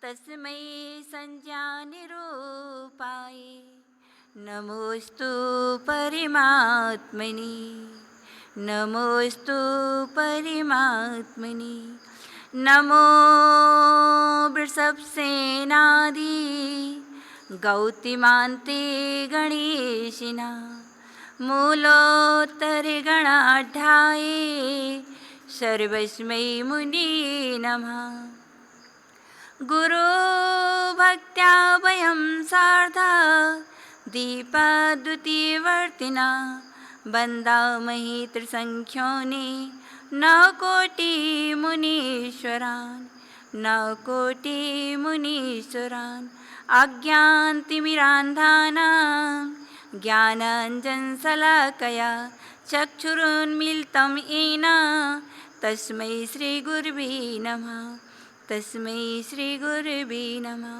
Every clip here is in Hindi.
तस्मै संज्ञानिरूपाय नमोस्तु परमात्मने, नमोस्तु परमात्मने। नमो वृषभसेनादि गौतिमान्ते गणेशिना, मूलोत्तरगणाढ्याये सर्वस्मै मुने नमः। गुरु भक्त्या वयं सार्धा दीपाद्वितीयवर्तिना वन्दामहे त्रिसङ्ख्योनि न कोटिमुनीश्वरान्, न कोटिमुनीश्वरान्। अज्ञानतिमिरान्धानां ज्ञानाञ्जनशलाकया चक्षुरुन्मीलितं येन तस्मै श्रीगुरुवे नमः, तस्मै श्रीगुरुवे नमः।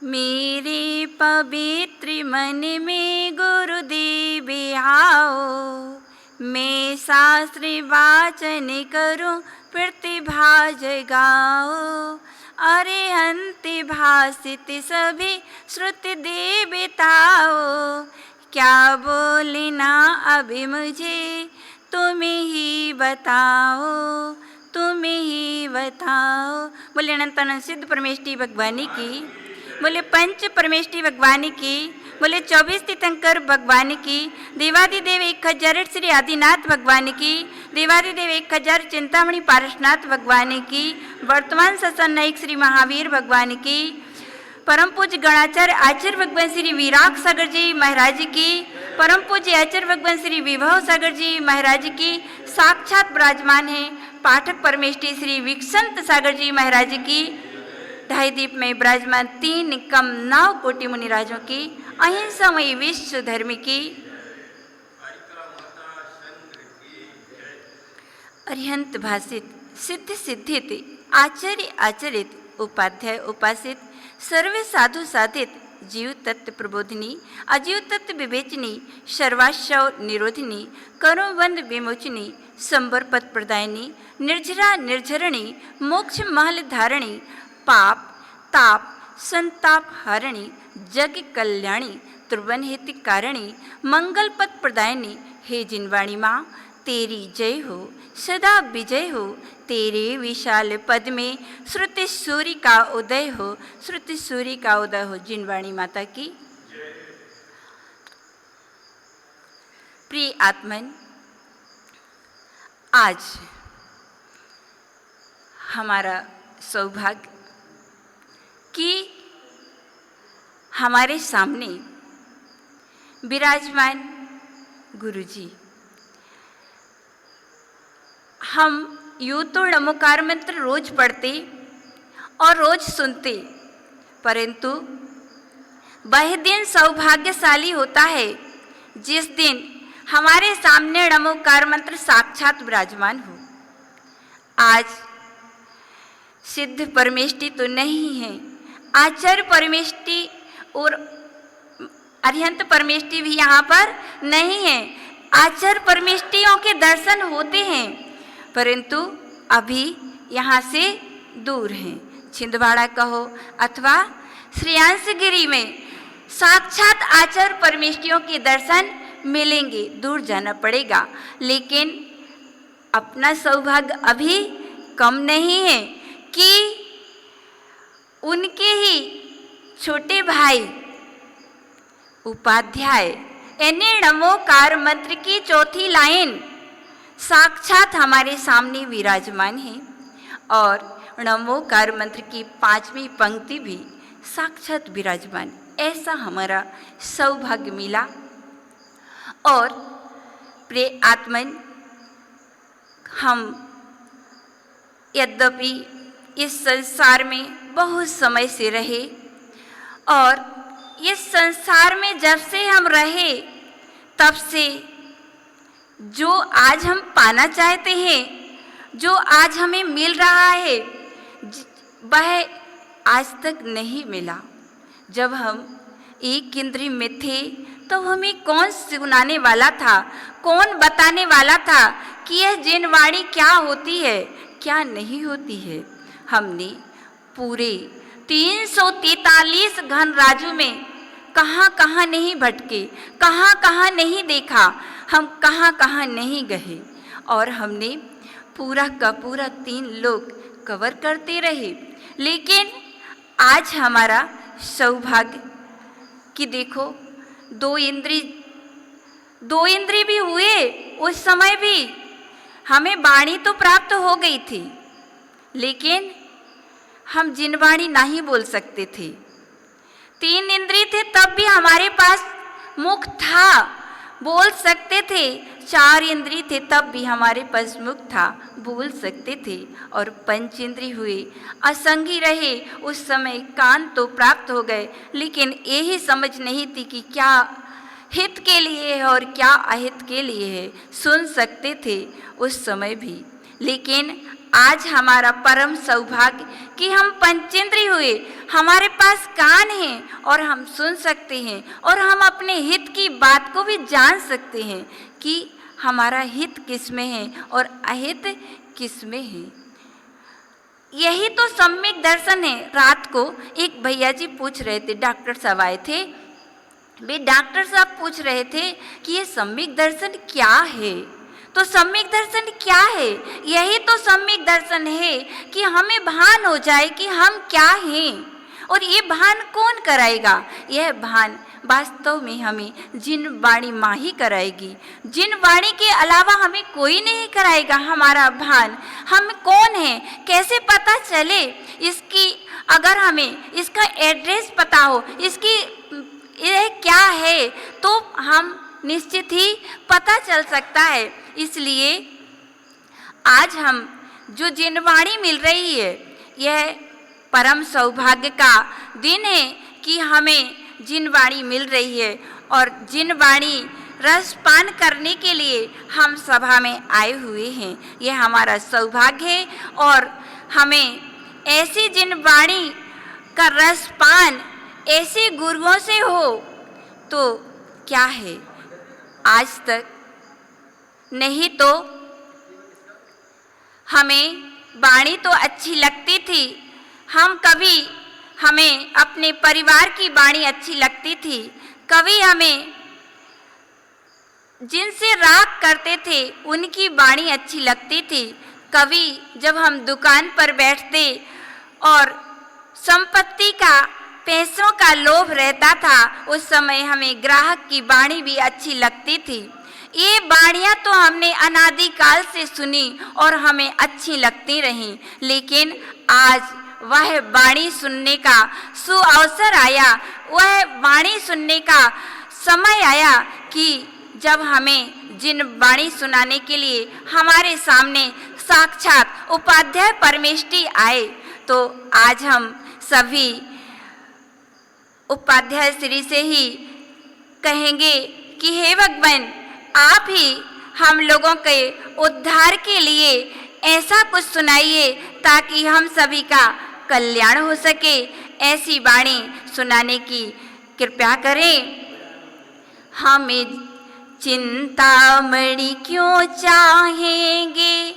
मेरे पवित्र मन में गुरुदेव आओ, मैं शास्त्र वाचन करूं प्रतिभा जगाओ। अरिहंत भाषित सभी श्रुति देवताओ, क्या बोलना अभी मुझे तुम ही बताओ, तुम ही बताओ। बोले अनंतानंद सिद्ध परमेष्ठी भगवानी की, बोले पंच परमेष्ठी भगवानी की, बोले 24 तीर्थंकर भगवान की, देवादिदेव 1008 श्री आदिनाथ भगवान की, देवादिदेव 1000 चिंतामणि पारसनाथ भगवान की, वर्तमान सत्संग नायक श्री महावीर भगवान की, परम पूज्य गणाचार्य आचार्य भगवान श्री विराग सागर जी महाराज की, परम पूज्य आचार्य भगवान श्री विभव सागर जी महाराज की साक्षात विराजमान है। पाठक परमेष्ठी श्री विकसंत सागर जी महाराज की, ढाई दीप में विराजमान 3 कम 9 कोटि मुनिराजों की, अहिंसामयी विश्व धर्म की, अरिहंत भाषित सिद्ध सिद्धित आचार्य आचरित उपाध्याय उपासित सर्वे साधु साधित जीव तत्व प्रबोधिनी, अजीव तत्व विवेचनी, सर्वाशव निरोधिनी, कर्मबंध विमोचनी, संबर पद प्रदायिनी, निर्झरा निर्झरणी, मोक्ष महल धारणी, पाप ताप संताप हरणी, जग कल्याणी, त्रिभुवन हेतु कारणी, मंगल पद प्रदायिनी। हे जिनवाणी माँ तेरी जय हो, सदा विजय हो, तेरे विशाल पद में श्रुति सूर्य का उदय हो, श्रुति सूर्य का उदय हो। जिनवाणी माता की। प्रिय आत्मन, आज हमारा सौभाग्य कि हमारे सामने विराजमान गुरुजी, हम यूँ तो नमोकार मंत्र रोज पढ़ते और रोज सुनते, परंतु वह दिन सौभाग्यशाली होता है जिस दिन हमारे सामने नमोकार मंत्र साक्षात विराजमान हो। आज सिद्ध परमेष्ठी तो नहीं है, आचार्य परमेष्ठी और अरिहंत परमेष्ठी भी यहाँ पर नहीं है। आचार्य परमेष्ठियों के दर्शन होते हैं, परंतु अभी यहाँ से दूर हैं। छिंदवाड़ा कहो अथवा श्रेयांसगिरी में साक्षात आचार्य परमेष्ठियों के दर्शन मिलेंगे, दूर जाना पड़ेगा। लेकिन अपना सौभाग्य अभी कम नहीं है कि उनके ही छोटे भाई उपाध्याय यानी नमोकार मंत्र की चौथी लाइन साक्षात हमारे सामने विराजमान है और नमोकार मंत्र की 5वीं पंक्ति भी साक्षात विराजमान। ऐसा हमारा सौभाग्य मिला। और प्रिय आत्मन, हम यद्यपि इस संसार में बहुत समय से रहे और इस संसार में जब से हम रहे तब से जो आज हम पाना चाहते हैं, जो आज हमें मिल रहा है, वह आज तक नहीं मिला। जब हम एक इंद्रिय में थे तो हमें कौन सुनाने वाला था, कौन बताने वाला था कि यह जिनवाणी क्या होती है, क्या नहीं होती है। हमने पूरे 343 घन राजू में कहाँ कहाँ नहीं भटके, कहाँ कहाँ नहीं देखा, हम कहाँ कहाँ नहीं गए, और हमने पूरा का पूरा 3 लोक कवर करते रहे। लेकिन आज हमारा सौभाग्य कि देखो 2 इंद्री भी हुए। उस समय भी हमें वाणी तो प्राप्त हो गई थी, लेकिन हम जिनवाणी नहीं बोल सकते थे। 3 इंद्री थे तब भी हमारे पास मुख था, बोल सकते थे। 4 इंद्री थे तब भी हमारे पास मुख था, बोल सकते थे। और 5 इंद्री हुए, असंगी रहे। उस समय कान तो प्राप्त हो गए, लेकिन यही समझ नहीं थी कि क्या हित के लिए है और क्या अहित के लिए है। सुन सकते थे उस समय भी, लेकिन आज हमारा परम सौभाग्य कि हम पंचेंद्रिय हुए, हमारे पास कान हैं और हम सुन सकते हैं, और हम अपने हित की बात को भी जान सकते हैं कि हमारा हित किस में है और अहित किस में है। यही तो सम्यक दर्शन है। रात को एक भैया जी पूछ रहे थे, डॉक्टर साहब आए थे, वे डॉक्टर साहब पूछ रहे थे कि ये सम्यक दर्शन क्या है। तो सम्यक दर्शन क्या है? यही तो सम्यक दर्शन है कि हमें भान हो जाए कि हम क्या हैं। और ये भान कौन कराएगा? यह भान वास्तव में हमें जिन वाणी माँ ही कराएगी। जिन वाणी के अलावा हमें कोई नहीं कराएगा हमारा भान। हम कौन हैं कैसे पता चले? इसकी अगर हमें इसका एड्रेस पता हो, इसकी यह क्या है, तो हम निश्चित ही पता चल सकता है। इसलिए आज हम जो जिनवाणी मिल रही है, यह परम सौभाग्य का दिन है कि हमें जिनवाणी मिल रही है, और जिनवाणी रसपान करने के लिए हम सभा में आए हुए हैं। यह हमारा सौभाग्य है, और हमें ऐसी जिनवाणी का रसपान ऐसे गुरुओं से हो तो क्या है। आज तक नहीं तो हमें वाणी तो अच्छी लगती थी, हमें अपने परिवार की वाणी अच्छी लगती थी, कभी हमें जिनसे राग करते थे उनकी वाणी अच्छी लगती थी, कभी जब हम दुकान पर बैठते और संपत्ति का, पैसों का लोभ रहता था, उस समय हमें ग्राहक की वाणी भी अच्छी लगती थी। ये वाणियाँ तो हमने अनादिकाल से सुनी और हमें अच्छी लगती रहीं, लेकिन आज वह वाणी सुनने का सुअवसर आया, वह वाणी सुनने का समय आया कि जब हमें जिन वाणी सुनाने के लिए हमारे सामने साक्षात उपाध्याय परमेष्टि आए, तो आज हम सभी उपाध्याय श्री से ही कहेंगे कि हे भगवान, आप ही हम लोगों के उद्धार के लिए ऐसा कुछ सुनाइए ताकि हम सभी का कल्याण हो सके। ऐसी वाणी सुनाने की कृपा करें। हमें चिंतामणि क्यों चाहेंगे,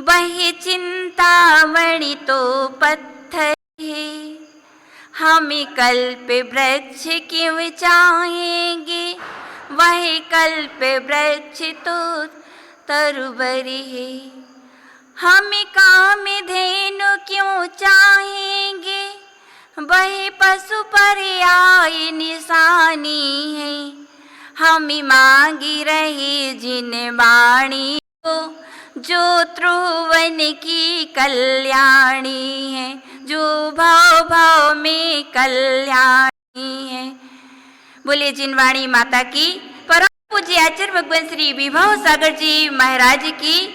वही चिंतामणि तो पत्थर है। हमें कल्प वृक्ष क्यों चाहेंगे, वही कल्प वृक्ष तो तरुबरी है। हमें कामधेनु क्यों चाहेंगे, वही पशु पर्याय निशानी है। हमें मांगी रही जिन वाणी को, जो त्रिभुवन की कल्याणी है, जो भाव भाव में कल्याणी है। बोले जिनवाणी माता की। परम पूज्य आचार्य भगवान श्री विभव सागर जी महाराज की।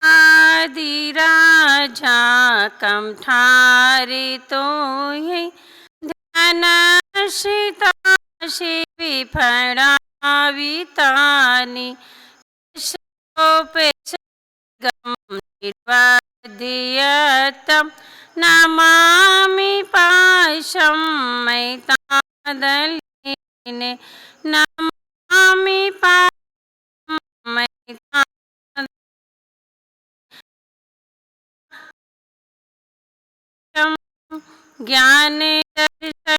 आदि राजा कम ठारे तो है, ध्यानाश्रिता शिवी फणावितानि, गम निर्वाद्यतम नमामि पाशं मैतादलिने, नमामि ज्ञान दर्शन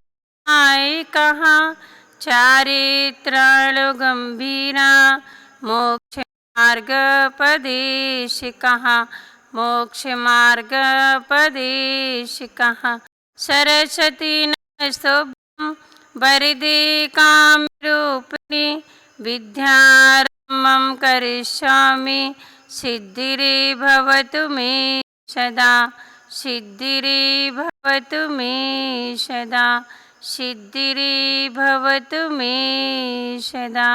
आए कहाँ, चारित्रण गंभीरा, मोक्ष मार्ग पदेश कहाँ, मोक्ष मार्ग पदेश कहाँ। सरस्वती नमस्तुभ्यं वरदे कामरूपिणि, विद्यारम्भं करिष्यामि, सिद्धिरे भवतु मे सदा, सिद्धिरे भवतु मे सदा, सिद्धिरे भवतु मे सदा।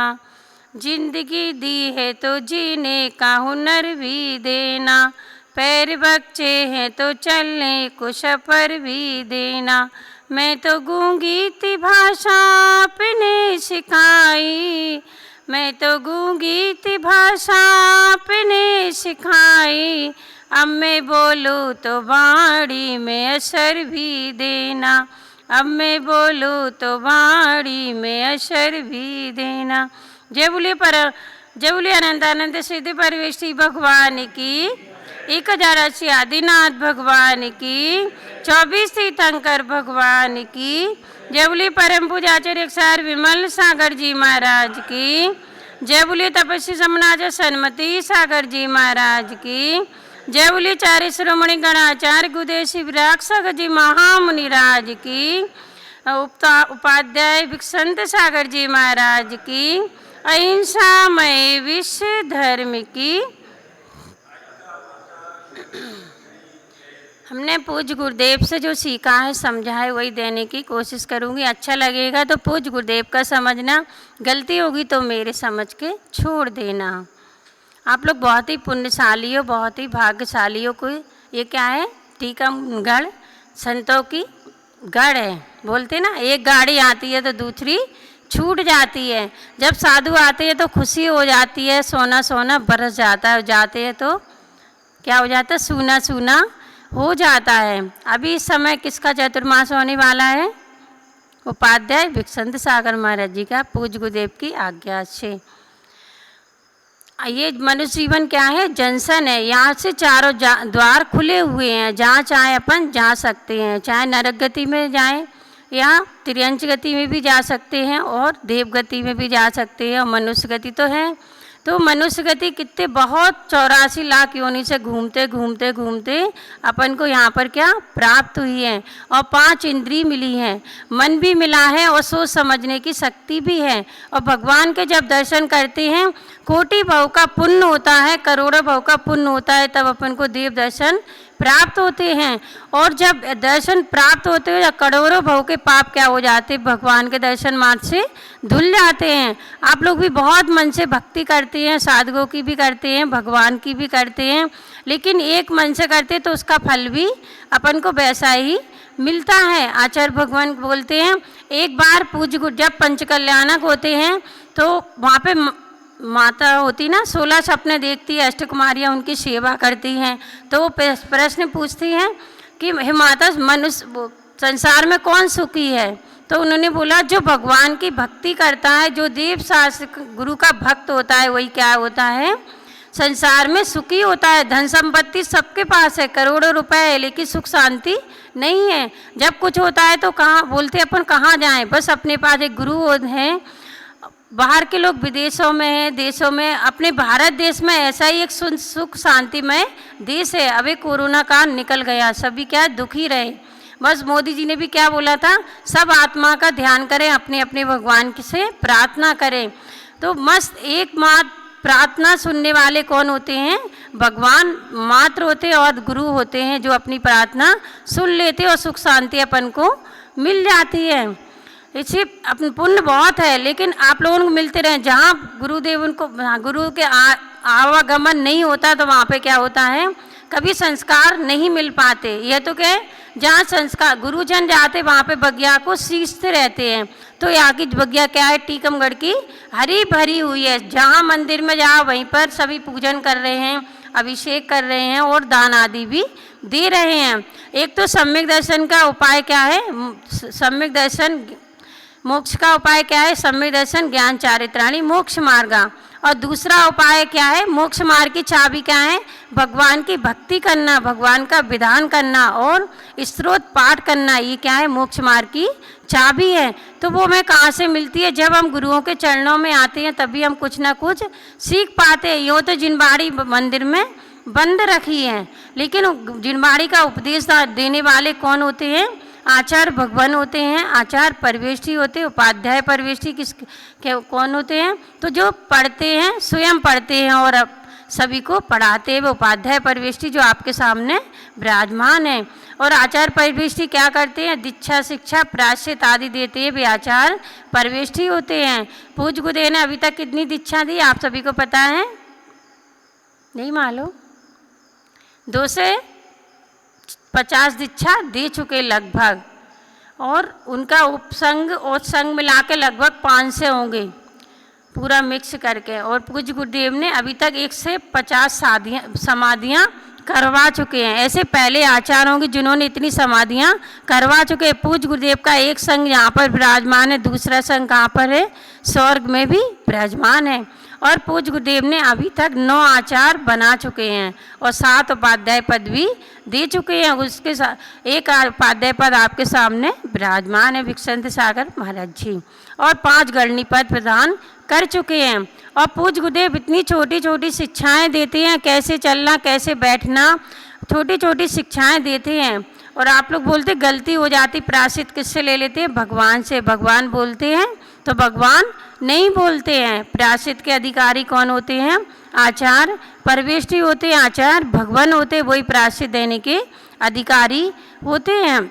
जिंदगी दी है तो जीने का हुनर भी देना, पैर बच्चे हैं तो चलने को सफर भी देना। मैं तो गूंगी थी भाषा आपने सिखाई, मैं तो गूंगी थी भाषा आपने सिखाई, अब मैं बोलूँ तो वाणी में असर भी देना, अब मैं बोलूँ तो वाणी में असर भी देना। जय बोलिए अनंतानंद सिद्धि परमेश्वरी भगवान की, 1080 आदिनाथ भगवान की, 24 तीर्थंकर भगवान की। जय बोलिए परम पूज्य आचार्य अक्षर विमल सागर जी महाराज की। जय बोलिए तपस्वी समनाच सन्मति सागर जी महाराज की। जय बोलिए चारि शिरोमणि गणाचार्य गुरुदेव शिवराग सागर जी महामुनि राज की। उपाध्याय भिक्षुंत सागर जी महाराज की। अहिंसामय विश्व धर्म की। हमने पूज्य गुरुदेव से जो सीखा है समझा है वही देने की कोशिश करूंगी। अच्छा लगेगा तो पूज्य गुरुदेव का समझना, गलती होगी तो मेरे समझ के छोड़ देना। आप लोग बहुत ही पुण्यशाली हो, बहुत ही भाग्यशाली हो। कोई ये क्या है, टीकमगढ़ संतों की गढ़ है बोलते ना। एक गाड़ी आती है तो दूसरी छूट जाती है। जब साधु आते हैं तो खुशी हो जाती है, सोना सोना बरस जाता है। जाते हैं तो क्या हो जाता है, सूना सूना हो जाता है। अभी इस समय किसका चतुर्मास होने वाला है? उपाध्याय भिक्षुंत सागर महाराज जी का, पूज्य गुरुदेव की आज्ञा से। ये मनुष्य जीवन क्या है, जंक्शन है। यहाँ से चारों द्वार खुले हुए हैं, जहाँ चाहे अपन जा सकते हैं। चाहे नरक गति में जाएं या त्रियंच गति में भी जा सकते हैं और देव गति में भी जा सकते हैं और मनुष्य गति तो है। तो मनुष्य गति कितने बहुत 84 लाख योनि से घूमते घूमते घूमते अपन को यहाँ पर क्या प्राप्त हुई है। और 5 इंद्रिय मिली हैं, मन भी मिला है और सोच समझने की शक्ति भी है। और भगवान के जब दर्शन करते हैं, कोटि भव का पुण्य होता है, करोड़ों भव का पुण्य होता है, तब अपन को देव दर्शन प्राप्त होते हैं। और जब दर्शन प्राप्त होते हैं, करोड़ों भव के पाप क्या हो जाते, भगवान के दर्शन मात्र से धुल जाते हैं। आप लोग भी बहुत मन से भक्ति करते हैं, साधुओं की भी करते हैं, भगवान की भी करते हैं, लेकिन एक मन से करते तो उसका फल भी अपन को वैसा ही मिलता है। आचार्य भगवान बोलते हैं, एक बार पूज्य जब पंचकल्याणक होते हैं तो वहाँ पे माता होती ना, 16 सपने देखती है, अष्टकुमारियाँ उनकी सेवा करती हैं। तो वो प्रश्न पूछती हैं कि हे माता, मनुष्य संसार में कौन सुखी है? तो उन्होंने बोला, जो भगवान की भक्ति करता है, जो देव शास्त्र गुरु का भक्त होता है, वही क्या होता है, संसार में सुखी होता है। धन संपत्ति सबके पास है, करोड़ों रुपए है, लेकिन सुख शांति नहीं है। जब कुछ होता है तो कहाँ बोलते अपन कहाँ जाएं, बस अपने पास एक गुरु है। बाहर के लोग विदेशों में हैं, देशों में, अपने भारत देश में ऐसा ही एक सुख शांतिमय देश है। अभी कोरोना काल निकल गया, सभी क्या दुखी रहे। बस मोदी जी ने भी क्या बोला था, सब आत्मा का ध्यान करें, अपने अपने भगवान से प्रार्थना करें। तो मस्त एकमात्र प्रार्थना सुनने वाले कौन होते हैं, भगवान मात्र होते हैं और गुरु होते हैं, जो अपनी प्रार्थना सुन लेते और सुख शांति अपन को मिल जाती है। इसे अपन पुण्य बहुत है, लेकिन आप लोगों को मिलते रहे। जहाँ गुरुदेव उनको गुरु के आवागमन नहीं होता तो वहाँ पे क्या होता है, कभी संस्कार नहीं मिल पाते। यह तो क्या, जहाँ संस्कार गुरुजन जाते वहाँ पे बगिया को सींचते रहते हैं। तो यहाँ की बगिया क्या है, टीकमगढ़ की हरी भरी हुई है। जहाँ मंदिर में जाओ वहीं पर सभी पूजन कर रहे हैं, अभिषेक कर रहे हैं और दान आदि भी दे रहे हैं। एक तो सम्यक दर्शन का उपाय क्या है, सम्यक दर्शन मोक्ष का उपाय क्या है, सम्यक दर्शन ज्ञान चारित्राणी मोक्ष मार्गा। और दूसरा उपाय क्या है, मोक्ष मार्ग की चाबी क्या है, भगवान की भक्ति करना, भगवान का विधान करना और स्तोत्र पाठ करना, ये क्या है, मोक्ष मार्ग की चाबी है। तो वो हमें कहाँ से मिलती है, जब हम गुरुओं के चरणों में आते हैं तभी हम कुछ ना कुछ सीख पाते हैं। यूँ तो जिनबाड़ी मंदिर में बंद रखी है, लेकिन जिनबाड़ी का उपदेश देने वाले कौन होते हैं, आचार्य भगवान होते हैं, आचार्य परिवेष्टि होते हैं, उपाध्याय परिवेष्टि कौन होते हैं, तो जो पढ़ते हैं स्वयं पढ़ते हैं और अब सभी को पढ़ाते हैं, वो उपाध्याय परिवेष्टि जो आपके सामने विराजमान है। और आचार्य परिवेष्टि क्या करते हैं, दीक्षा शिक्षा प्रायश्चित आदि देते हैं, वे आचार्य परिवेष्टि होते हैं। पूज्य गुरुदेव ने अभी तक कितनी दीक्षा दी आप सभी को पता है, नहीं मालूम, 250 दीक्षा दे चुके लगभग, और उनका उपसंग और संग मिला के लगभग 500 होंगे पूरा मिक्स करके। और पूज्य गुरुदेव ने अभी तक 150 समाधियाँ करवा चुके हैं। ऐसे पहले आचार्य होंगे जिन्होंने इतनी समाधियाँ करवा चुके हैं। पूज्य गुरुदेव का एक संग यहाँ पर विराजमान है, दूसरा संग कहाँ पर है, स्वर्ग में भी विराजमान है। और पूज्य गुरुदेव ने अभी तक 9 आचार्य बना चुके हैं और 7 उपाध्याय पद भी दे चुके हैं। उसके साथ एक उपाध्याय पद आपके सामने विराजमान है विक्षंत सागर महाराज जी, और 5 गणनी पद प्रदान कर चुके हैं। और पूज्य गुरुदेव इतनी छोटी छोटी शिक्षाएं देते हैं, कैसे चलना कैसे बैठना, छोटी छोटी शिक्षाएं देते हैं। और आप लोग बोलते गलती हो जाती, प्रायश्चित किससे ले लेते हैं, भगवान से। भगवान बोलते हैं तो भगवान नहीं बोलते हैं। प्रायश्चित के अधिकारी कौन होते हैं, आचार्य परिवेष्टि होते हैं, आचार्य भगवान होते हैं, वही प्रायश्चित देने के अधिकारी होते हैं।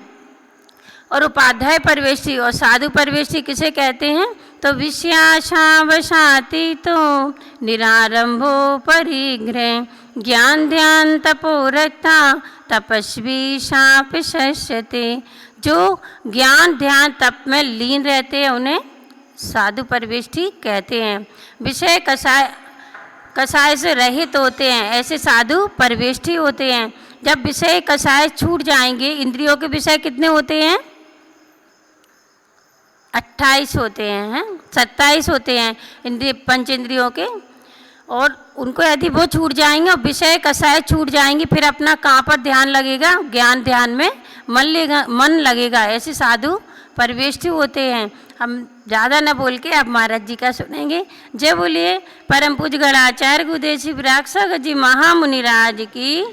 और उपाध्याय परिवेष्टि और साधु परिवेष्टि किसे कहते हैं, तो विषयाशावशाती तो निरारंभो परिग्रह ज्ञान ध्यान तपोरता तपस्वी शाप शस्यते। जो ज्ञान ध्यान तप में लीन रहते हैं उन्हें साधु परिवेष्टि कहते हैं। विषय कषाय से रहित होते हैं, ऐसे साधु परिवेष्टि होते हैं। जब विषय कषाय छूट जाएंगे, इंद्रियों के विषय कितने होते हैं, 28 होते हैं, 27 होते हैं इंद्रिय पंच इंद्रियों के, और उनको यदि वो छूट जाएंगे और विषय कषाय छूट जाएंगे, फिर अपना कहाँ पर ध्यान लगेगा, ज्ञान ध्यान में मन लगेगा। ऐसे साधु परिवेष्टि होते हैं। हम ज़्यादा न बोल के अब महाराज जी का सुनेंगे। जय बोलिए परम पूज्य गणाचार्य गुरुदेव श्री विराग सागर जी महामुनिराज की।